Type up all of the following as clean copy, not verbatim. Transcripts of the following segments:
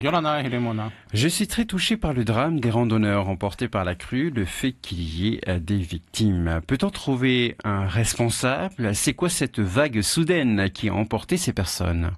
Yolanda et Ramona. Je suis très touché par le drame des randonneurs emportés par la crue, le fait qu'il y ait des victimes. Peut-on trouver un responsable? C'est quoi cette vague soudaine qui a emporté ces personnes?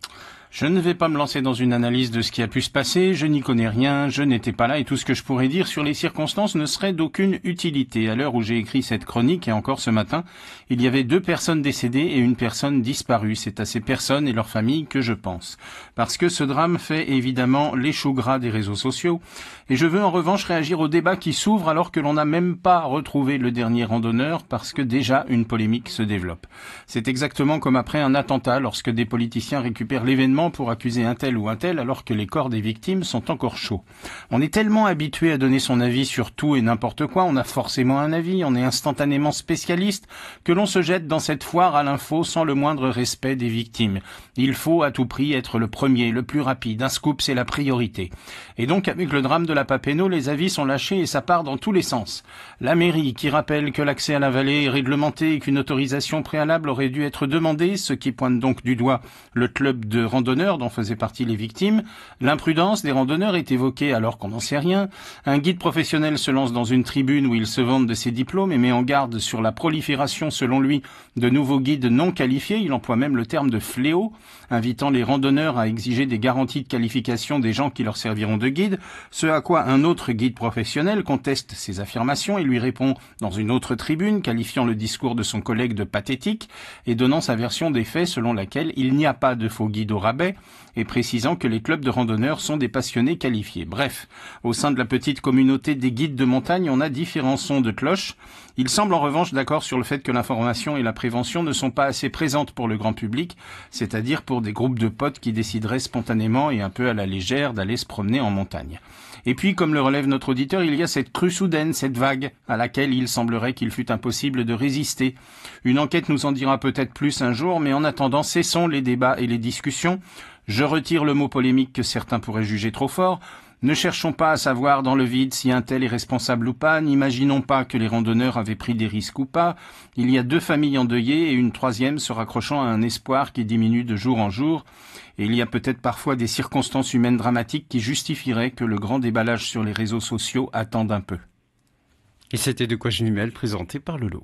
Je ne vais pas me lancer dans une analyse de ce qui a pu se passer, je n'y connais rien, je n'étais pas là et tout ce que je pourrais dire sur les circonstances ne serait d'aucune utilité. À l'heure où j'ai écrit cette chronique, et encore ce matin, il y avait 2 personnes décédées et une personne disparue. C'est à ces personnes et leurs familles que je pense. Parce que ce drame fait évidemment les choux gras des réseaux sociaux. Et je veux en revanche réagir au débat qui s'ouvre alors que l'on n'a même pas retrouvé le dernier randonneur parce que déjà une polémique se développe. C'est exactement comme après un attentat lorsque des politiciens récupèrent l'événement pour accuser un tel ou un tel alors que les corps des victimes sont encore chauds. On est tellement habitué à donner son avis sur tout et n'importe quoi, on a forcément un avis, on est instantanément spécialiste, que l'on se jette dans cette foire à l'info sans le moindre respect des victimes. Il faut à tout prix être le premier, le plus rapide, un scoop c'est la priorité. Et donc avec le drame de la Papeno, les avis sont lâchés et ça part dans tous les sens. La mairie qui rappelle que l'accès à la vallée est réglementé et qu'une autorisation préalable aurait dû être demandée, ce qui pointe donc du doigt le club de randonneurs dont faisaient partie les victimes. L'imprudence des randonneurs est évoquée alors qu'on n'en sait rien. Un guide professionnel se lance dans une tribune où il se vante de ses diplômes et met en garde sur la prolifération, selon lui, de nouveaux guides non qualifiés. Il emploie même le terme de fléau, invitant les randonneurs à exiger des garanties de qualification des gens qui leur serviront de guide, ce à quoi un autre guide professionnel conteste ses affirmations et lui répond dans une autre tribune, qualifiant le discours de son collègue de pathétique et donnant sa version des faits selon laquelle il n'y a pas de faux guide au rabais et précisant que les clubs de randonneurs sont des passionnés qualifiés. Bref, au sein de la petite communauté des guides de montagne, on a différents sons de cloche. Il semble en revanche d'accord sur le fait que l'information et la prévention ne sont pas assez présentes pour le grand public, c'est-à-dire pour des groupes de potes qui décideraient spontanément et un peu à la légère d'aller se promener en montagne. Et puis, comme le relève notre auditeur, il y a cette crue soudaine, cette vague, à laquelle il semblerait qu'il fût impossible de résister. Une enquête nous en dira peut-être plus un jour, mais en attendant, cessons les débats et les discussions. Je retire le mot polémique que certains pourraient juger trop fort. Ne cherchons pas à savoir dans le vide si un tel est responsable ou pas, n'imaginons pas que les randonneurs avaient pris des risques ou pas. Il y a 2 familles endeuillées et une troisième se raccrochant à un espoir qui diminue de jour en jour. Et il y a peut-être parfois des circonstances humaines dramatiques qui justifieraient que le grand déballage sur les réseaux sociaux attende un peu. Et c'était De quoi je m'y mêle, présenté par Lolo.